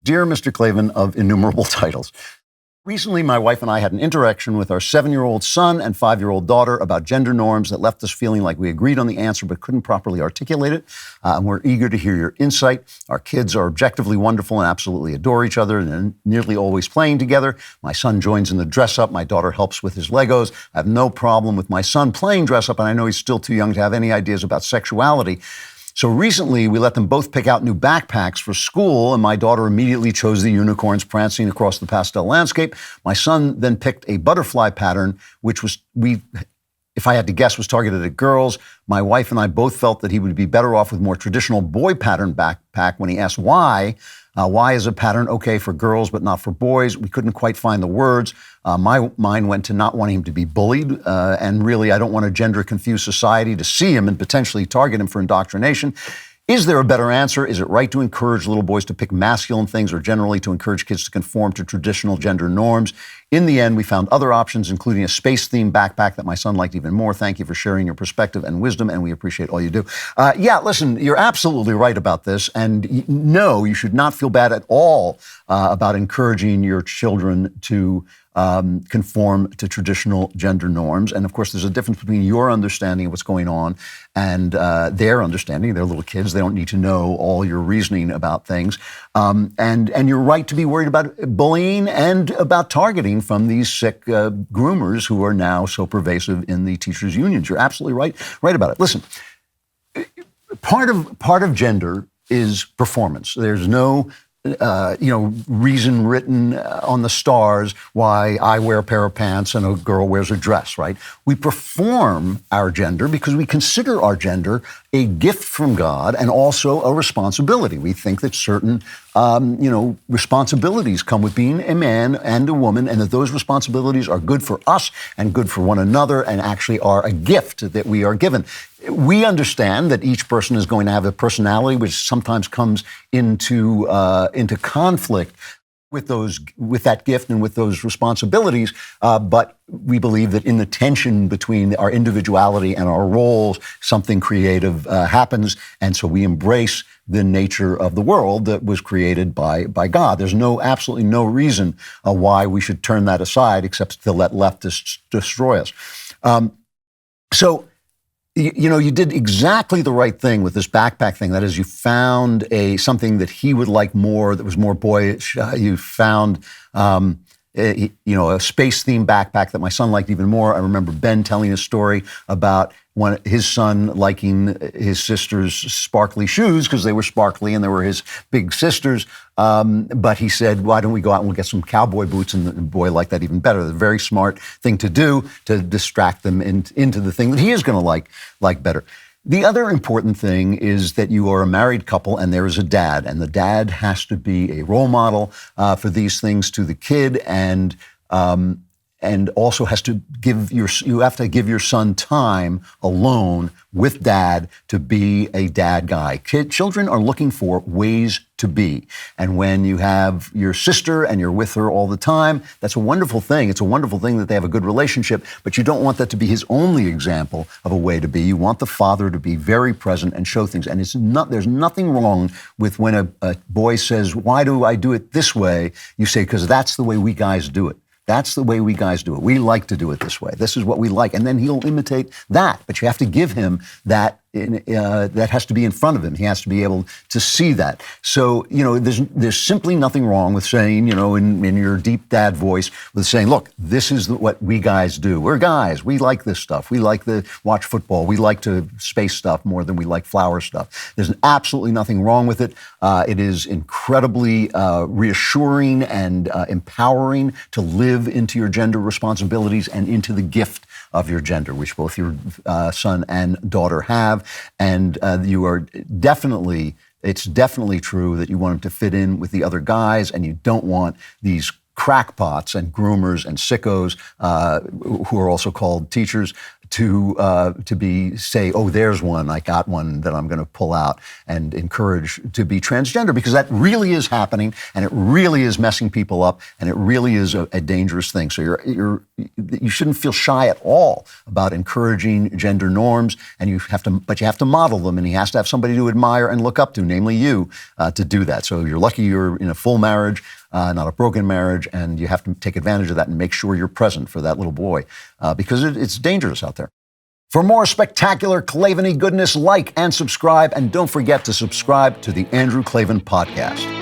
Dear Mr. Klavan of innumerable titles, recently my wife and I had an interaction with our 7-year-old son and 5-year-old daughter about gender norms that left us feeling like we agreed on the answer but couldn't properly articulate it. And we're eager to hear your insight. Our kids are objectively wonderful and absolutely adore each other and are nearly always playing together. My son joins in the dress-up. My daughter helps with his Legos. I have no problem with my son playing dress-up, and I know he's still too young to have any ideas about sexuality. So recently, we let them both pick out new backpacks for school, and my daughter immediately chose the unicorns prancing across the pastel landscape. My son then picked a butterfly pattern, which if I had to guess, was targeted at girls. My wife and I both felt that he would be better off with more traditional boy pattern backpack. When he asked why is a pattern okay for girls but not for boys? We couldn't quite find the words. My mind went to not wanting him to be bullied, and really I don't want a gender-confused society to see him and potentially target him for indoctrination. Is there a better answer? Is it right to encourage little boys to pick masculine things or generally to encourage kids to conform to traditional gender norms? In the end, we found other options, including a space-themed backpack that my son liked even more. Thank you for sharing your perspective and wisdom, and we appreciate all you do. Listen, you're absolutely right about this. And no, you should not feel bad at all about encouraging your children to conform to traditional gender norms. And of course, there's a difference between your understanding of what's going on and their understanding. They're little kids. They don't need to know all your reasoning about things. And you're right to be worried about bullying and about targeting from these sick groomers who are now so pervasive in the teachers' unions. You're absolutely right about it. Listen, part of gender is performance. There's no reason written on the stars why I wear a pair of pants and a girl wears a dress, right? We perform our gender because we consider our gender a gift from God and also a responsibility. We think that certain, responsibilities come with being a man and a woman, and that those responsibilities are good for us and good for one another and actually are a gift that we are given. We understand that each person is going to have a personality which sometimes comes into conflict with that gift and with those responsibilities, but we believe that in the tension between our individuality and our roles, something creative happens, and so we embrace the nature of the world that was created by God. There's absolutely no reason why we should turn that aside except to let leftists destroy us. You did exactly the right thing with this backpack thing. That is, you found something that he would like more, that was more boyish. You found a space-themed backpack that my son liked even more. I remember Ben telling a story about his son liking his sister's sparkly shoes because they were sparkly and they were his big sisters. But he said, why don't we go out and we'll get some cowboy boots? And the boy liked that even better. The very smart thing to do to distract them into the thing that he is going to like better. The other important thing is that you are a married couple and there is a dad, and the dad has to be a role model for these things to the kid, and also has to you have to give your son time alone with dad to be a dad guy. Children are looking for ways to be. And when you have your sister and you're with her all the time, that's a wonderful thing. It's a wonderful thing that they have a good relationship, but you don't want that to be his only example of a way to be. You want the father to be very present and show things. And there's nothing wrong with when a boy says, why do I do it this way? You say, because that's the way we guys do it. That's the way we guys do it. We like to do it this way. This is what we like. And then he'll imitate that. But you have to give him that. That has to be in front of him. He has to be able to see that. So, there's simply nothing wrong with saying, in your deep dad voice, with saying, look, this is what we guys do. We're guys. We like this stuff. We like to watch football. We like to space stuff more than we like flower stuff. There's absolutely nothing wrong with it. It is incredibly reassuring and empowering to live into your gender responsibilities and into the gift of your gender, which both your son and daughter have. And it's definitely true that you want him to fit in with the other guys, and you don't want these crackpots and groomers and sickos who are also called teachers to say, oh, there's one, I got one that I'm going to pull out, and encourage to be transgender, because that really is happening, and it really is messing people up, and it really is a dangerous thing. So you shouldn't feel shy at all about encouraging gender norms, and you have to model them, and he has to have somebody to admire and look up to, namely you, to do that. So you're lucky you're in a full marriage, not a broken marriage, and you have to take advantage of that and make sure you're present for that little boy, because it's dangerous out there. For more spectacular Klavan-y goodness, like and subscribe, and don't forget to subscribe to the Andrew Klavan Podcast.